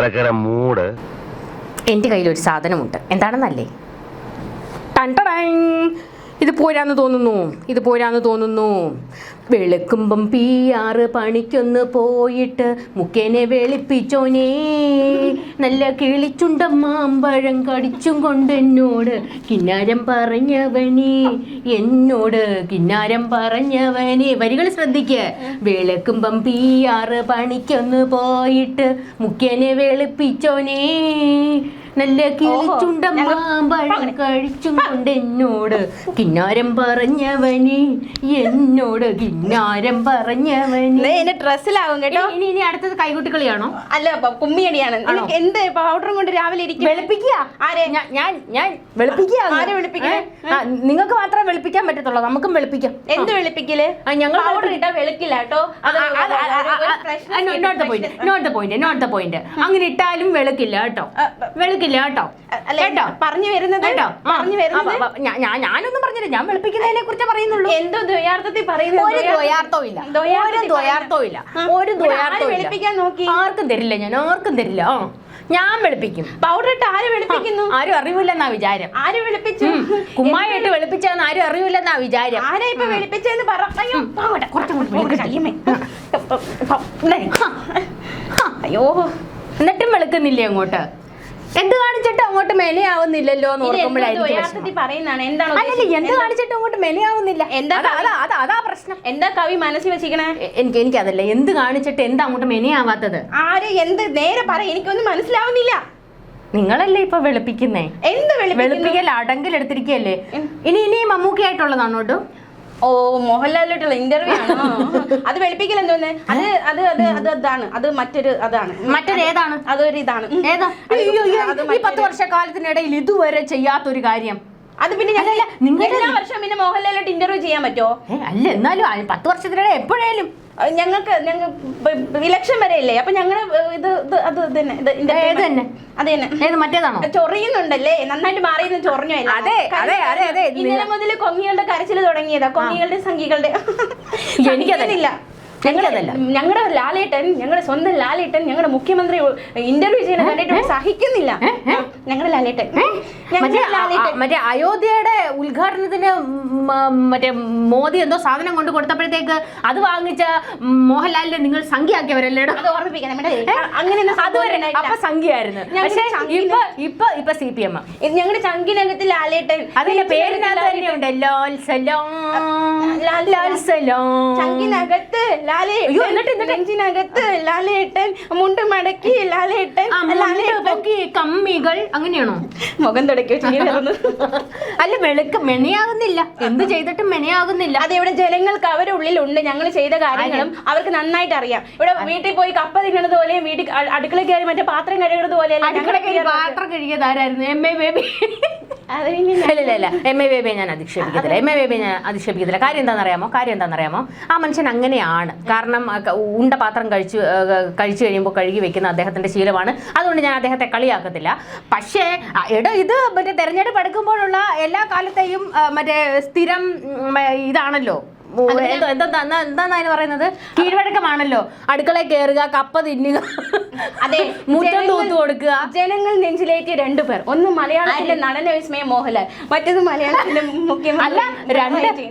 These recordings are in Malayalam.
ഒലക്കര മൂട്. എൻ്റെ കയ്യിലൊരു സാധനമുണ്ട്, എന്താണെന്നല്ലേ? ഇത് പോരാന്ന് തോന്നുന്നു. വെളുക്കുമ്പം PR പണിക്കൊന്ന് പോയിട്ട് മുക്കേനെ വെളുപ്പിച്ചോനേ, നല്ല കിളിച്ചുണ്ട മാമ്പഴം കടിച്ചും കൊണ്ട് എന്നോട് കിന്നാരം പറഞ്ഞവനെ. വരികൾ ശ്രദ്ധിക്കുക. വെളുക്കുമ്പം PR പണിക്കൊന്ന് പോയിട്ട് മുക്കേനെ വെളുപ്പിച്ചോനേ, നല്ല കിളിച്ചുണ്ട മാമ്പഴം കഴിച്ചും കൊണ്ട് എന്നോട് കിന്നാരം പറഞ്ഞവനെ. ഡ്രസ്സിലാവും കേട്ടോ. ഇനി അടുത്തത് കൈകുട്ടിക്കളിയാണോ? അല്ല, കുമ്മിയടിയാണ്. എന്ത് പൗഡറും കൊണ്ട് രാവിലെ ഇരിക്കും? വെളുപ്പിക്കുക. ഞാൻ വെളുപ്പിക്കുക. നിങ്ങൾക്ക് മാത്രമേ വെളുപ്പിക്കാൻ പറ്റത്തുള്ളൂ, നമുക്കും വെളുപ്പിക്കാം. എന്ത് വെളുപ്പിക്കല്? ഞങ്ങൾ പൗഡർ ഇട്ടാ വെളുക്കില്ല കേട്ടോ. Note the point. അങ്ങനെ ഇട്ടാലും വെളുക്കില്ല കേട്ടോ. പറഞ്ഞു വരുന്നത് ഞാനൊന്നും പറഞ്ഞില്ല, ഞാൻ വെളുപ്പിക്കുന്നതിനെ കുറിച്ച് പറയുന്നുള്ളൂ. എന്തോ ദ്വയാർത്ഥത്തിൽ പറയുന്നത്? ഒരു ദ്വയാർത്ഥവും ഇല്ല. ആർക്കും തരില്ല, ഞാൻ വെളുപ്പിക്കും. പൗഡർ ഇട്ട് ആര് വെളുപ്പിക്കുന്നു? ആരും അറിവില്ലെന്നാ വിചാരം. ആര് വെളുപ്പിച്ചു? കുമ്മായിട്ട് വെളുപ്പിച്ചെന്ന് ആരും അറിവില്ലെന്നാ വിചാരം. ആരാ ഇപ്പൊ വെളുപ്പിച്ചെന്ന് അയ്യോ, എന്നിട്ടും വെളുക്കുന്നില്ലേ അങ്ങോട്ട്? എന്ത് കാണിച്ചിട്ട് അങ്ങോട്ട് മെനയാവുന്നില്ലല്ലോ എന്ന് ഓർക്കുമ്പോഴായിരിക്കും എന്ത് കാണിച്ചിട്ട് അങ്ങോട്ട് മെനയാവുന്നില്ല. അതാ പ്രശ്നം. എന്താ കവി മനസ്സിൽ വെച്ചിരിക്കണേ? എനിക്കതല്ല, എന്ത് കാണിച്ചിട്ട് എന്താ അങ്ങോട്ട് മെനയാവാത്തത്? ആര് എന്ത്? നേരെ പറ, എനിക്കൊന്നും മനസ്സിലാവുന്നില്ല. നിങ്ങളല്ലേ ഇപ്പൊ വെളുപ്പിക്കുന്നേ? എന്ത് വെളുപ്പിക്കൽ അടങ്കലെടുത്തിരിക്കല്ലേ? ഇനി മമ്മൂക്കിയായിട്ടുള്ളതാണോ? ഓ, മോഹൻലാലിലോട്ടുള്ള ഇന്റർവ്യൂ ആണോ? അത് വെളുപ്പിക്കൽ എന്തോന്ന്? അത് മറ്റൊരേതാണ്? അതൊരു ഇതാണ്. ഏതാ? ഈ 10 വർഷക്കാലത്തിനിടയിൽ ഇതുവരെ ചെയ്യാത്തൊരു കാര്യം. അത് പിന്നെ നിങ്ങൾ എല്ലാ വർഷം പിന്നെ മോഹൻലാലിലോട്ട് ഇന്റർവ്യൂ ചെയ്യാൻ പറ്റുമോ? അല്ല, എന്നാലും 10 വർഷത്തിനിടെ എപ്പോഴേലും ഞങ്ങൾക്ക് ഇലക്ഷൻ വരെ ഇല്ലേ? അപ്പൊ ഞങ്ങള് മറ്റേതാണോ? ചൊറിയുന്നുണ്ടല്ലേ? നന്നായിട്ട് മാറിയെന്ന് ചൊറിഞ്ഞു. ഇന്നലെ മുതൽ കൊങ്ങികളുടെ കരച്ചില് തുടങ്ങിയതാ, കൊങ്ങികളുടെ സംഘികളുടെ. എനിക്കതില്ല. ഞങ്ങളുടെ ലാലേട്ടൻ, ഞങ്ങളുടെ സ്വന്തം ലാലേട്ടൻ ഞങ്ങളുടെ മുഖ്യമന്ത്രി ഇന്റർവ്യൂ ചെയ്യുന്ന കണ്ടിട്ട് സഹിക്കുന്നില്ല. ഞങ്ങളുടെ ലാലേട്ടൻ മറ്റേ അയോധ്യയുടെ ഉദ്ഘാടനത്തിന് മറ്റേ മോദി എന്തോ സാധനം കൊണ്ട് കൊടുത്തപ്പോഴത്തേക്ക് അത് വാങ്ങിച്ച മോഹൻലാലിനെ നിങ്ങൾ സംഖ്യയാക്കിയവരല്ലേടോ? അത് ഓർമ്മിപ്പിക്കണം. അങ്ങനെ അപ്പൊ സംഖ്യയായിരുന്നു. പക്ഷേ ഇപ്പൊ CPM. ഞങ്ങളുടെ ചങ്കിനകത്ത് ലാലേട്ടൻ, അതിന്റെ പേരിനകത്ത് തന്നെയുണ്ട് ലാൽ സലാം. ചങ്കിനകത്ത് നെഞ്ചിനകത്ത് ലാലേട്ടൻ, മുണ്ട് മടക്കി ലാലേട്ടൻ, കമ്മികൾ. അങ്ങനെയാണോ? മുഖം തുടക്കി അല്ല, മെനയാകുന്നില്ല. എന്ത് ചെയ്തിട്ടും മെനയാകുന്നില്ല. അത് ഇവിടെ ജനങ്ങൾക്ക് അവരുടെ ഉള്ളിലുണ്ട്. ഞങ്ങൾ ചെയ്ത കാര്യങ്ങളും അവർക്ക് നന്നായിട്ട് അറിയാം. ഇവിടെ വീട്ടിൽ പോയി കപ്പ തിന്നണത് പോലെയും വീട്ടിൽ അടുക്കള കയറി മറ്റേ പാത്രം കഴുകുന്നത് പോലെയല്ല. പാത്രം കഴുകിയതാരായിരുന്നു? MA baby. അല്ല, MA ബേബിയെ ഞാൻ അധിക്ഷേപിക്കത്തില്ല. കാര്യം എന്താണെന്നറിയാമോ? ആ മനുഷ്യൻ അങ്ങനെയാണ്. കാരണം ഉണ്ട പാത്രം കഴിച്ചു കഴിയുമ്പോൾ കഴുകി വെക്കുന്ന അദ്ദേഹത്തിന്റെ ശീലമാണ്. അതുകൊണ്ട് ഞാൻ അദ്ദേഹത്തെ കളിയാക്കത്തില്ല. പക്ഷേ ഇത് മറ്റേ തെരഞ്ഞെടുപ്പ് എടുക്കുമ്പോഴുള്ള എല്ലാ കാലത്തെയും മറ്റേ സ്ഥിരം ഇതാണല്ലോ. എന്താ പറയുന്നത്? കീഴ്വഴക്കമാണല്ലോ. അടുക്കളയിൽ കയറുക, കപ്പ തിന്നുക, അതെ, മുറ്റം തൂത്ത് കൊടുക്കുക. ജനങ്ങൾ നെഞ്ചിലേറ്റിയ 2 പേർ. ഒന്ന് മലയാളത്തിലെ നടന വിസ്മയ മോഹൻലാൽ, മറ്റേത് മലയാളത്തിലെ മുഖ്യമന്ത്രി.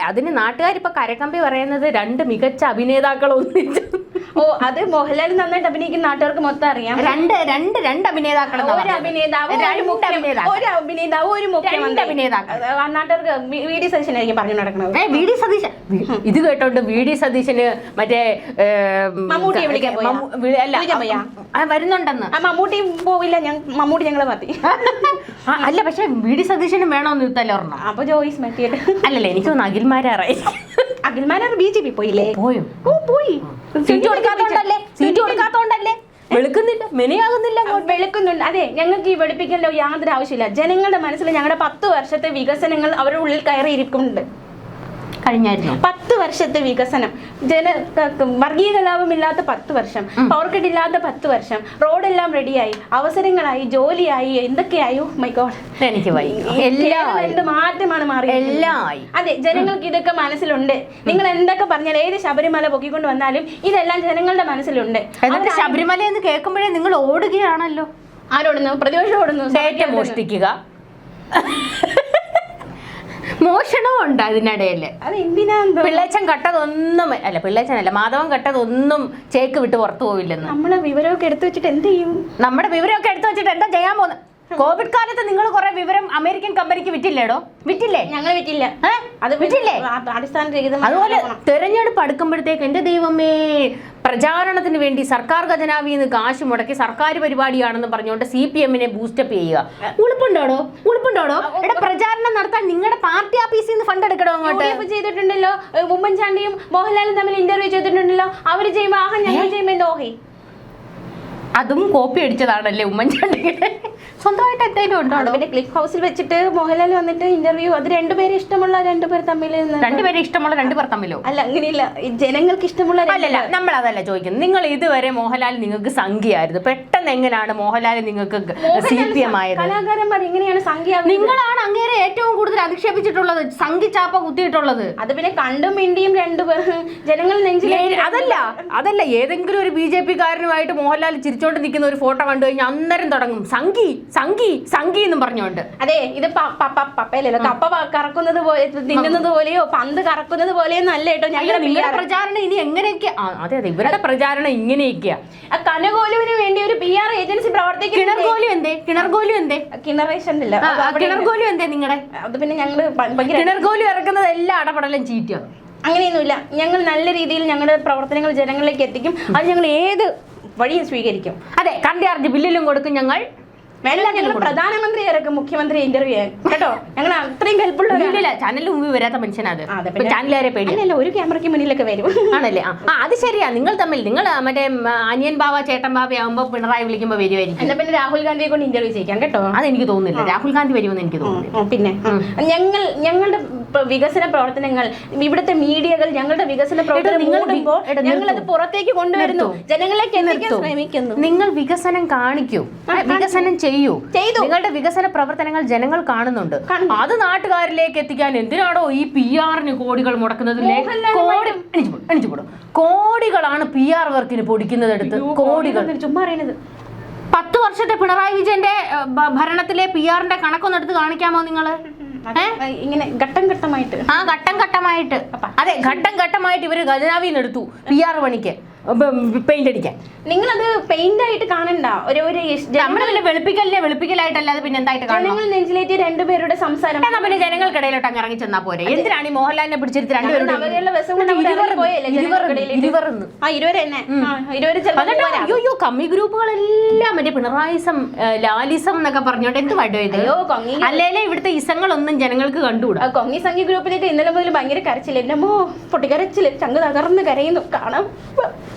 അതിന് നാട്ടുകാരിപ്പോ കരക്കമ്പി പറയുന്നത് 2 മികച്ച അഭിനേതാക്കൾ ഒന്നിച്ചു. ഓ, അത് മോഹൻലാൽ നന്നായിട്ട് അഭിനയിക്കുന്ന നാട്ടുകാർക്ക് മൊത്തം അറിയാം. രണ്ട് അഭിനേതാക്കൾ, ഒരു അഭിനേതാവ്, ഒരു മുഖ്യമന്ത്രി. നാട്ടുകാർക്ക് VD സതീശനായിരിക്കും പറഞ്ഞു നടക്കുന്നത്. VD സതീശൻ ഇത് കേട്ടോണ്ട് VD സതീശന് മറ്റേ മമ്മൂട്ടിയെ വിളിക്കാൻ വരുന്നുണ്ടെന്ന്. മമ്മൂട്ടി പോവില്ല, മമ്മൂട്ടി ഞങ്ങളെ മതി. അല്ല, പക്ഷെ VD സതീശനും വേണോന്ന് ഇത്തല്ലേ ഒരെണ്ണം. അപ്പൊ ജോയിസ് മറ്റിയിട്ട് അല്ലല്ലേ, എനിക്ക് തോന്നുന്നു അഖിൽമാരായി. അഖിൽമാരാർ BJP പോയില്ലേ? പോയി. സീറ്റ് കൊടുക്കാത്തോണ്ടല്ലേ വെളുക്കുന്നില്ല, മെനയാകുന്നില്ല. വെളുക്കുന്നുണ്ട്. അതെ, ഞങ്ങൾക്ക് ഈ വെളുപ്പിക്കലിന്റെ യാതൊരു ആവശ്യമില്ല. ജനങ്ങളുടെ മനസ്സിൽ ഞങ്ങളുടെ 10 വർഷത്തെ വികസനങ്ങൾ അവരുടെ ഉള്ളിൽ കയറിയിരിക്കുന്നുണ്ട്. കഴിഞ്ഞായിരുന്നു. 10 വർഷത്തെ വികസനം, വർഗീയ കലാപമില്ലാത്ത 10 വർഷം, പവർ കട്ട് ഇല്ലാത്ത 10 വർഷം, റോഡെല്ലാം റെഡിയായി, അവസരങ്ങളായി, ജോലിയായി, എന്തൊക്കെയായി. മൈ ഗോഡ്, എനിക്ക് എന്ത് മാറ്റമാണ് മാറിയത്. അതെ, ജനങ്ങൾക്ക് ഇതൊക്കെ മനസ്സിലുണ്ട്. നിങ്ങൾ എന്തൊക്കെ പറഞ്ഞാൽ, ഏത് ശബരിമല പൊക്കിക്കൊണ്ട് വന്നാലും ഇതെല്ലാം ജനങ്ങളുടെ മനസ്സിലുണ്ട്. എന്നിട്ട് ശബരിമല എന്ന് കേൾക്കുമ്പോഴേ നിങ്ങൾ ഓടുകയാണല്ലോ. ആരോടുന്നു? പ്രതിപക്ഷം ഓടുന്നു. മോഷ്ടിക്കുക, മോഷണവും ഉണ്ട് അതിനിടയില്. അത് എന്തിനാ? പിള്ളേച്ചൻ കട്ടതൊന്നും അല്ല, പിള്ളേച്ചനല്ല, മാധവൻ കട്ടതൊന്നും ചേക്ക് വിട്ട് പുറത്തു പോയില്ലെന്ന്. നമ്മളെ വിവരമൊക്കെ എടുത്തു വെച്ചിട്ട് എന്ത് ചെയ്യും? നമ്മുടെ വിവരമൊക്കെ എടുത്തു വെച്ചിട്ട് എന്താ ചെയ്യാൻ പോകുന്നത്? കോവിഡ് കാലത്ത് നിങ്ങൾ കുറെ വിവരം അമേരിക്കൻ കമ്പനിക്ക് വിറ്റില്ലേടോ? വിറ്റില്ലേ? ഞങ്ങൾ വിറ്റില്ല. അത് വിറ്റില്ലേ? അതുപോലെ തെരഞ്ഞെടുപ്പ് അടുക്കുമ്പോഴത്തേക്ക് എന്റെ ദൈവമേ, പ്രചാരണത്തിന് വേണ്ടി സർക്കാർ ഖജനാവിൽ നിന്ന് കാശ് മുടക്കി സർക്കാർ പരിപാടിയാണെന്ന് പറഞ്ഞുകൊണ്ട് CPM ബൂസ്റ്റപ്പ് ചെയ്യുക. ഉളുപ്പുണ്ടോടോ? ഇവിടെ പ്രചാരണം നടത്താൻ നിങ്ങളുടെ പാർട്ടി ഓഫീസിൽ നിന്ന് ഫണ്ട് എടുക്കണോ? അങ്ങോട്ട് ചെയ്തിട്ടുണ്ടല്ലോ, ഉമ്മൻചാണ്ടിയും മോഹൻലാലും തമ്മിൽ ഇന്റർവ്യൂ ചെയ്തിട്ടുണ്ടല്ലോ. അവര് ചെയ്യുമ്പോ ഞങ്ങൾ ചെയ്യുമ്പോ എന്തോഹി. അതും കോപ്പി അടിച്ചതാണല്ലേ ഉമ്മൻചാണ്ടിയുടെ? സ്വന്തമായിട്ട് എന്തെങ്കിലും ഉണ്ടോ? പിന്നെ ക്ലിക്ക് ഹൗസിൽ വെച്ചിട്ട് മോഹൻലാൽ വന്നിട്ട് ഇന്റർവ്യൂ, അത് രണ്ടുപേരെ ഇഷ്ടമുള്ള രണ്ടുപേർ തമ്മിൽ, രണ്ടുപേരെ ഇഷ്ടമുള്ള രണ്ടുപേർ തമ്മിലോ? അല്ല, അങ്ങനെയില്ല, ജനങ്ങൾക്ക് ഇഷ്ടമുള്ള. അല്ലല്ല, നമ്മൾ അതല്ല ചോദിക്കുന്നത്. നിങ്ങൾ ഇതുവരെ മോഹൻലാൽ നിങ്ങൾക്ക് സംഖ്യയായിരുന്നു, പെട്ടെന്ന് എങ്ങനെയാണ് മോഹൻലാൽ നിങ്ങൾക്ക് CPM ആയത്? കലാകാരന്മാർ എങ്ങനെയാണ് സംഖ്യ? നിങ്ങളാണ് അങ്ങേരെ ഏറ്റവും കൂടുതൽ അധിക്ഷേപിച്ചിട്ടുള്ളത്, സംഖ്യ ചാപ്പ കുത്തിയിട്ടുള്ളത്. അത് പിന്നെ കണ്ടും മിണ്ടിയും രണ്ടുപേർ ജനങ്ങൾ നെഞ്ചിൽ. അതല്ല ഏതെങ്കിലും ഒരു BJP കാരനുമായിട്ട് മോഹൻലാൽ ചിരിച്ചോണ്ട് നിൽക്കുന്ന ഒരു ഫോട്ടോ കണ്ടു കഴിഞ്ഞാൽ അന്നേരം തുടങ്ങും സംഘി എന്നും പറഞ്ഞോണ്ട്. അതെ, ഇത് പപ്പയല്ലല്ലോ, കപ്പ കറക്കുന്നത് പോലെ, തിന്നുന്നത് പോലെയോ പന്ത് കറക്കുന്നത് പോലെയൊന്നും അല്ല കേട്ടോ ഞങ്ങളുടെ പ്രചാരണം. ഇനി എങ്ങനെയൊക്കെ? അതെ, ഇവരുടെ പ്രചാരണം ഇങ്ങനെയൊക്കെയാ. കനകോലുവിന് വേണ്ടി ഒരു PR ഏജൻസി പ്രവർത്തിക്കും. കിണർകോലു എന്തേ? കിണറേഷൻ ഇല്ല. കിണർകോലു എന്തേ നിങ്ങളുടെ? അത് പിന്നെ ഞങ്ങള് കിണർകോലു ഇറക്കുന്നത് എല്ലാ അടപടലും ചീറ്റുക. അങ്ങനെയൊന്നുമില്ല. ഞങ്ങൾ നല്ല രീതിയിൽ ഞങ്ങളുടെ പ്രവർത്തനങ്ങൾ ജനങ്ങളിലേക്ക് എത്തിക്കും. അത് ഞങ്ങൾ ഏത് വഴിയും സ്വീകരിക്കും. അതെ, കണ്ടിയാർജ് ബില്ലിലും കൊടുക്കും. ഞങ്ങൾ പ്രധാനമന്ത്രി ഇറക്കും, മുഖ്യമന്ത്രി ഇന്റർവ്യൂ കേട്ടോ. ഞങ്ങൾ അത്രയും ഹെൽപ്പുള്ള ചാനലിൽ മുമ്പിൽ വരാത്ത മനുഷ്യനാണ്. ചാനലുകാരെ പേടിയല്ല, ഒരു ക്യാമറയ്ക്ക് മുന്നിലൊക്കെ വരും. ആണല്ലേ? അത് ശരിയാ. നിങ്ങൾ മറ്റേ അനിയൻ ബാവ ചേട്ടൻ ബാവ ആവുമ്പോ പിണറായി വിളിക്കുമ്പോ വരുമായിരിക്കും. എന്നാ പിന്നെ രാഹുൽ ഗാന്ധിയെ കൊണ്ട് ഇന്റർവ്യൂ ചെയ്യിക്കാം കേട്ടോ. അതെനിക്ക് തോന്നുന്നില്ല രാഹുൽ ഗാന്ധി വരുമെന്ന് എനിക്ക് തോന്നുന്നു. പിന്നെ ഞങ്ങളുടെ വികസന പ്രവർത്തനങ്ങൾ, ഇവിടുത്തെ മീഡിയകൾ ഞങ്ങളുടെ വികസന പ്രവർത്തനം ഞങ്ങളത് പുറത്തേക്ക് കൊണ്ടുവരുന്നു, ജനങ്ങളിലേക്ക് എത്തിക്കാൻ ശ്രമിക്കുന്നു. നിങ്ങൾ വികസനം കാണിക്കൂ, വികസനം ചെയ്തു. നിങ്ങളുടെ വികസന പ്രവർത്തനങ്ങൾ ജനങ്ങൾ കാണുന്നുണ്ട്. അത് നാട്ടുകാരിലേക്ക് എത്തിക്കാൻ എന്തിനാണോ ഈ PR-ന് കോടികൾ മുടക്കുന്നത്? കോടികളാണ് PR വർക്കിന് പൊടിക്കുന്നത് എടുത്ത്. കോടികൾ ചുമ്മാ അറിയണത്. 10 വർഷത്തെ പിണറായി വിജയന്റെ ഭരണത്തിലെ PR-ന്റെ കണക്കൊന്നും എടുത്ത് കാണിക്കാമോ നിങ്ങള്? ഇങ്ങനെ ഘട്ടം ഘട്ടമായിട്ട്. അതെ, ഘട്ടം ഘട്ടമായിട്ട് ഇവര് ഖജനാവിന്ന് എടുത്തു PR പണിക്ക്, പെയിന്റ് അടിക്കാൻ. നിങ്ങളത് പെയിന്റ് ആയിട്ട് കാണണ്ട. വെളുപ്പിക്കലായിട്ടല്ലാതെ പിന്നെ എന്തായിട്ട് കാണണം? നെഞ്ചിലേറ്റി രണ്ടുപേരുടെ സംസാരം. പിന്നെ ജനങ്ങൾക്കിടയിലോട്ട് അങ്ങ് ഇറങ്ങി ചെന്നാ പോരെ. എന്തിനാണ് ഈ മോഹൻലാലിനെ പിടിച്ചിരുത്തി രണ്ടുപേരും? അയ്യോ, കമ്മി ഗ്രൂപ്പുകളെല്ലാം മറ്റേ പിണറായിസം ലാലിസം എന്നൊക്കെ പറഞ്ഞോണ്ട് എന്ത് വടോ ഇത്? അല്ലേലേ ഇവിടുത്തെ ഇസങ്ങളൊന്നും ജനങ്ങൾക്ക് കണ്ടുകൂടാ. കൊങ്ങി സംഘി ഗ്രൂപ്പിലേക്ക് ഇന്നലെ മുതൽ ഭയങ്കര കരച്ചില്ല. എന്നമ്മോ പൊട്ടിക്കരച്ചില്, ചങ്ക് തകർന്ന് കരയുന്നു. കാണാം.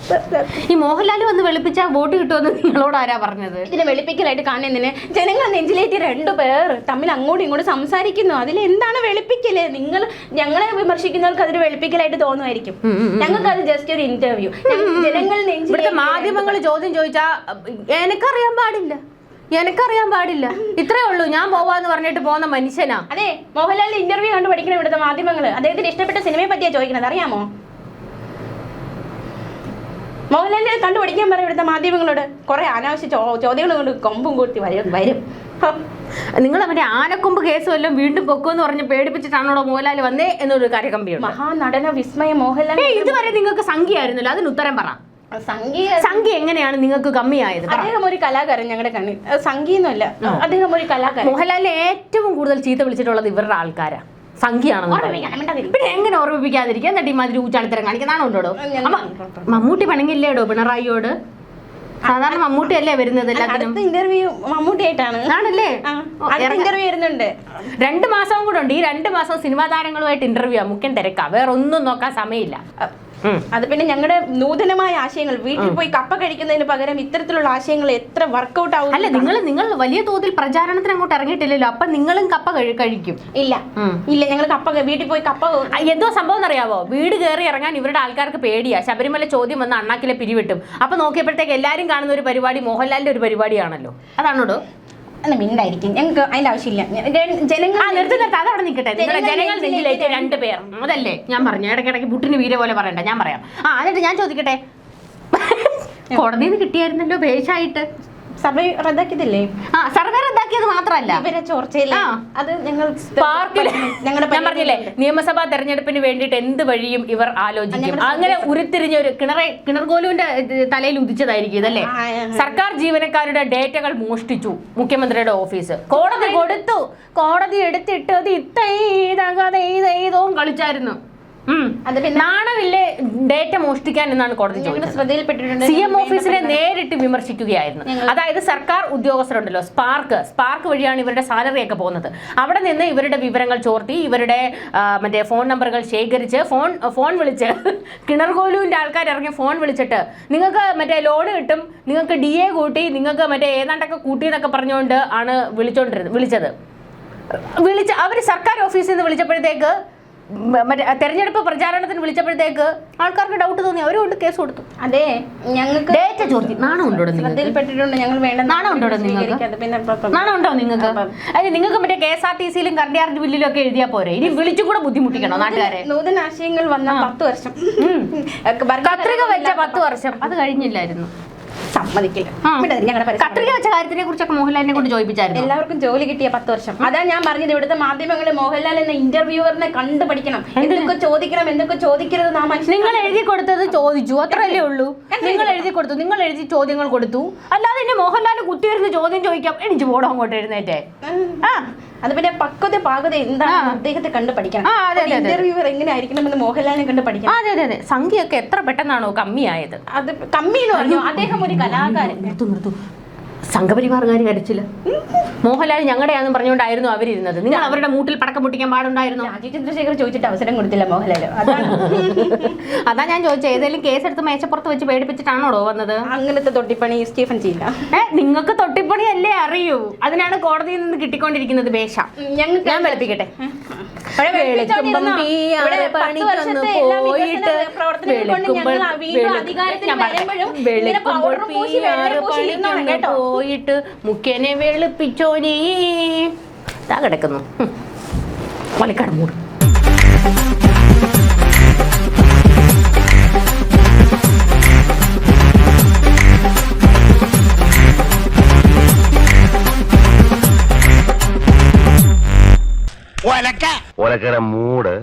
ഈ മോഹൻലാൽ വന്ന് വെളുപ്പിച്ചാൽ വോട്ട് കിട്ടുമെന്ന് നിങ്ങളോട് ആരാ പറഞ്ഞത്? ഇതിനെ വെളുപ്പിക്കലായിട്ട് കാണുന്നതിന് ജനങ്ങൾ നെഞ്ചിലേറ്റി രണ്ടുപേർ തമ്മിൽ അങ്ങോട്ടും ഇങ്ങോട്ടും സംസാരിക്കുന്നു. അതിൽ എന്താണ് വെളുപ്പിക്കല്? നിങ്ങൾ ഞങ്ങളെ വിമർശിക്കുന്നവർക്ക് അതൊരു വെളുപ്പിക്കലായിട്ട് തോന്നുമായിരിക്കും. ഞങ്ങൾക്ക് അത് ജസ്റ്റ് ഒരു ഇന്റർവ്യൂ. ജനങ്ങൾ ഇവിടുത്തെ മാധ്യമങ്ങൾ ചോദ്യം ചോദിച്ചാ എനിക്കറിയാൻ പാടില്ല, ഇത്രേ ഉള്ളൂ, ഞാൻ പോവാന്ന് പറഞ്ഞിട്ട് പോകുന്ന മനുഷ്യനാ. അതെ, മോഹൻലാലിന്റെ ഇന്റർവ്യൂ കണ്ടു പഠിക്കണം ഇവിടുത്തെ മാധ്യമങ്ങള്. അദ്ദേഹത്തിന് ഇഷ്ടപ്പെട്ട സിനിമയെ പറ്റിയാ ചോദിക്കുന്നത്, അറിയാമോ? മോഹൻലാലിനെ കണ്ടുപിടിക്കാൻ പറയും ഇവിടുത്തെ മാധ്യമങ്ങളോട്. കുറെ അനാവശ്യ ചോദ്യങ്ങൾ കൊണ്ട് കൊമ്പും കൂട്ടി വരും. നിങ്ങൾ മറ്റേ ആനക്കൊമ്പ് കേസ് വല്ലതും വീണ്ടും പൊക്കുമെന്ന് പറഞ്ഞ് പേടിപ്പിച്ചിട്ടാണോ മോഹൻലാൽ വന്നേ എന്നൊരു കാര്യകമ്പിയുണ്ട്. മഹാനടന വിസ്മയ മോഹൻലാൽ. ഇതുവരെ നിങ്ങൾക്ക് സംഖ്യയായിരുന്നല്ലോ, അതിന് ഉത്തരം പറ. സംഖ്യ എങ്ങനെയാണ് നിങ്ങൾക്ക് കമ്മിയായത്? അദ്ദേഹം ഒരു കലാകാരൻ ഞങ്ങളുടെ കണ്ണിൽ. സംഖ്യയൊന്നുമല്ല, അദ്ദേഹം ഒരു കലാകാരൻ. മോഹൻലാലിനെ ഏറ്റവും കൂടുതൽ ചീത്ത വിളിച്ചിട്ടുള്ളത് ഇവരുടെ ആൾക്കാരാ, സംഖ്യയാണെന്ന്. പിന്നെ എങ്ങനെ ഓർമ്മിപ്പിക്കാതിരിക്കുക? എന്നിട്ട് ഇമാതിരി ഊച്ചാളിത്തരം കാണിക്കുന്നതാണോ? മമ്മൂട്ടി പണങ്ങില്ലേടോ പിണറായിയോട്? സാധാരണ മമ്മൂട്ടി അല്ലേ വരുന്നത് എല്ലാത്തിനും? ഇന്റർവ്യൂ മമ്മൂട്ടി ആയിട്ടാണ്. ആണല്ലേ? ഇന്റർവ്യൂ വരുന്നുണ്ട്. 2 മാസവും കൂടെ ഉണ്ട്. ഈ 2 മാസം സിനിമാ താരങ്ങളുമായിട്ട് ഇന്റർവ്യൂ മുഖ്യം തിരക്കാ, വേറെ ഒന്നും നോക്കാൻ സമയമില്ല. അത് പിന്നെ ഞങ്ങളുടെ നൂതനമായ ആശയങ്ങൾ വീട്ടിൽ പോയി കപ്പ കഴിക്കുന്നതിന് പകരം ഇത്തരത്തിലുള്ള ആശയങ്ങൾ എത്ര വർക്കൗട്ട് ആവും. അല്ല, നിങ്ങൾ വലിയ തോതിൽ പ്രചാരണത്തിന് അങ്ങോട്ട് ഇറങ്ങിയിട്ടില്ലല്ലോ, അപ്പൊ നിങ്ങളും കപ്പ കഴിക്കും? ഇല്ല, ഞങ്ങൾ കപ്പ വീട്ടിൽ പോയി കപ്പ എന്തോ സംഭവം എന്നറിയാവോ? വീട് കയറി ഇറങ്ങാൻ ഇവരുടെ ആൾക്കാർക്ക് പേടിയാ. ശബരിമല ചോദ്യം വന്ന് അണ്ണാക്കിലെ പിരിവിട്ടും. അപ്പൊ നോക്കിയപ്പോഴത്തേക്ക് എല്ലാരും കാണുന്ന ഒരു പരിപാടി മോഹൻലാലിന്റെ ഒരു പരിപാടിയാണല്ലോ. അതാണോടോ? മിണ്ടായിരിക്കും, ഞങ്ങൾക്ക് അതിന്റെ ആവശ്യമില്ല. ജനങ്ങൾ അതവിടെ നിൽക്കട്ടെ. ജനങ്ങൾ നെഞ്ചിലേക്ക് 2 പേർ, അതല്ലേ ഞാൻ പറഞ്ഞു. ഇടയ്ക്കിടയ്ക്ക് പുട്ടിന് വീര പോലെ പറയണ്ട, ഞാൻ പറയാം. എന്നിട്ട് ഞാൻ ചോദിക്കട്ടെ, കോടതിയിൽ നിന്ന് കിട്ടിയായിരുന്നല്ലോ ഭേഷായിട്ട്? സർവേ റദ്ദാക്കിയതല്ലേ? സർവേ റദ്ദാക്കിയത് മാത്രമല്ല, ഇവരെ ചോർച്ചയില്ല. അത് ഞങ്ങൾ ഞാൻ പറഞ്ഞില്ലേ, നിയമസഭാ തെരഞ്ഞെടുപ്പിന് വേണ്ടിയിട്ട് എന്ത് വഴിയും ഇവർ ആലോചിക്കും. അങ്ങനെ ഉരുത്തിരിഞ്ഞ ഒരു കിണർകോലുവിന്റെ തലയിൽ ഉദിച്ചതായിരിക്കും ഇതല്ലേ? സർക്കാർ ജീവനക്കാരുടെ ഡേറ്റകൾ മോഷ്ടിച്ചു മുഖ്യമന്ത്രിയുടെ ഓഫീസ്. കോടതി കൊടുത്തു, കോടതി എടുത്തിട്ടത് ഇതോ കളിച്ചായിരുന്നു. നാണമില്ലേ ഡേറ്റ മോഷ്ടിക്കാൻ എന്നാണ് കോടതി ചോദിച്ചത്. CM ഓഫീസിനെ നേരിട്ട് വിമർശിക്കുകയായിരുന്നു. അതായത് സർക്കാർ ഉദ്യോഗസ്ഥരുണ്ടല്ലോ, സ്പാർക്ക് വഴിയാണ് ഇവരുടെ സാലറി ഒക്കെ പോകുന്നത്. അവിടെ നിന്ന് ഇവരുടെ വിവരങ്ങൾ ചോർത്തി, ഇവരുടെ മറ്റേ ഫോൺ നമ്പറുകൾ ശേഖരിച്ച് ഫോൺ വിളിച്ച് കിണർകോലുവിന്റെ ആൾക്കാർ ഇറങ്ങി ഫോൺ വിളിച്ചിട്ട് നിങ്ങൾക്ക് മറ്റേ ലോൺ കിട്ടും, നിങ്ങൾക്ക് DA കൂട്ടി, നിങ്ങൾക്ക് മറ്റേ ഏതാണ്ടൊക്കെ കൂട്ടി എന്നൊക്കെ പറഞ്ഞുകൊണ്ട് ആണ് വിളിച്ചത്. അവർ സർക്കാർ ഓഫീസിൽ നിന്ന് വിളിച്ചപ്പോഴത്തേക്ക്, മറ്റേ തെരഞ്ഞെടുപ്പ് പ്രചാരണത്തിന് വിളിച്ചപ്പോഴത്തേക്ക് ആൾക്കാർക്ക് ഡൗട്ട് തോന്നി, അവരോട് കേസ് കൊടുത്തു. അതെ, ഞങ്ങൾക്ക് ഡേറ്റ ചോദിച്ചു. നാണം ഉണ്ടോ നിങ്ങൾക്ക്? അതെ, നിങ്ങൾക്ക് മറ്റേ KSRTC-യിലും കറണ്ട് ചാർജ് ബില്ലിലും ഒക്കെ എഴുതിയാ പോരെ? ഇനി വിളിച്ചുകൂടെ ബുദ്ധിമുട്ടിക്കണോ നാട്ടുകാരെ? നൂതന ആശയങ്ങൾ വന്ന 10 വർഷം, കത്രിക വെച്ച 10 വർഷം, അത് കഴിഞ്ഞില്ലായിരുന്നു. സമ്മതിക്കില്ല. കത്രിക വെച്ച കാര്യത്തിനെ കുറിച്ചൊക്കെ മോഹൻലാലിനെ കൊണ്ട് ചോദിപ്പിച്ചായിരുന്നു. എല്ലാവർക്കും ജോലി കിട്ടിയ 10 വർഷം. അതാ ഞാൻ പറഞ്ഞത്, ഇവിടുത്തെ മാധ്യമങ്ങള് മോഹൻലാൽ എന്ന ഇന്റർവ്യൂവറിനെ കണ്ടുപഠിക്കണം. എന്തൊക്കെ ചോദിക്കണം, എന്തൊക്കെ ചോദിക്കരുത്. നിങ്ങൾ എഴുതി കൊടുത്തത് ചോദിച്ചു, അത്രയല്ലേ ഉള്ളൂ. നിങ്ങൾ എഴുതി കൊടുത്തു, നിങ്ങൾ എഴുതി ചോദ്യങ്ങൾ കൊടുത്തു. അല്ലാതെ എന്നെ മോഹൻലാൽ കുത്തിയിരുന്ന് ചോദ്യം ചോദിക്കാം, എനിക്ക് പോടോ അങ്ങോട്ട് എഴുന്നേറ്റേ. അത് പിന്നെ പാകത എന്താണ് അദ്ദേഹത്തെ കണ്ട് പഠിക്കണം. ഇന്റർവ്യൂവർ എങ്ങനെ ആയിരിക്കണമെന്ന് മോഹൻലാലിനെ കണ്ട് പഠിക്കണം. അതെ, സംഖ്യയൊക്കെ എത്ര പെട്ടെന്നാണോ കമ്മിയായത്? അത് കമ്മിയെന്ന് പറഞ്ഞു. അദ്ദേഹം ഒരു കലാകാരൻ. നിർത്തൂ, സംഘപരിവാറുകാർ കരച്ചില്ല. മോഹൻലാൽ ഞങ്ങളുടെയാണെന്ന് പറഞ്ഞുകൊണ്ടായിരുന്നു അവരിരുന്നത്. നിങ്ങൾ അവരുടെ മൂട്ടിൽ പടക്കം പൊട്ടിക്കാൻ പാടുണ്ടായിരുന്നു? രാജീവ് ചന്ദ്രശേഖർ ചോദിച്ചിട്ട് അവസരം കൊടുത്തില്ല മോഹൻലാൽ. അതാ ഞാൻ ചോദിച്ചത്, ഏതെങ്കിലും കേസെടുത്ത് മേശപ്പുറത്ത് വെച്ച് പേടിപ്പിച്ചിട്ടാണോ വന്നത്? അങ്ങനത്തെ തൊട്ടിപ്പണി സ്റ്റീഫൻ ചെയ്യില്ല. നിങ്ങൾക്ക് തൊട്ടിപ്പണി അല്ലേ അറിയൂ, അതിനാണ് കോടതിയിൽ നിന്ന് കിട്ടിക്കൊണ്ടിരിക്കുന്നത് ഭേഷ. ഞാൻ വെളുപ്പിക്കട്ടെ. പോയിട്ട് മുഖ്യനെ വെളുപ്പിച്ചോനേ കിടക്കുന്നു. പാലക്കാട് മൂട്.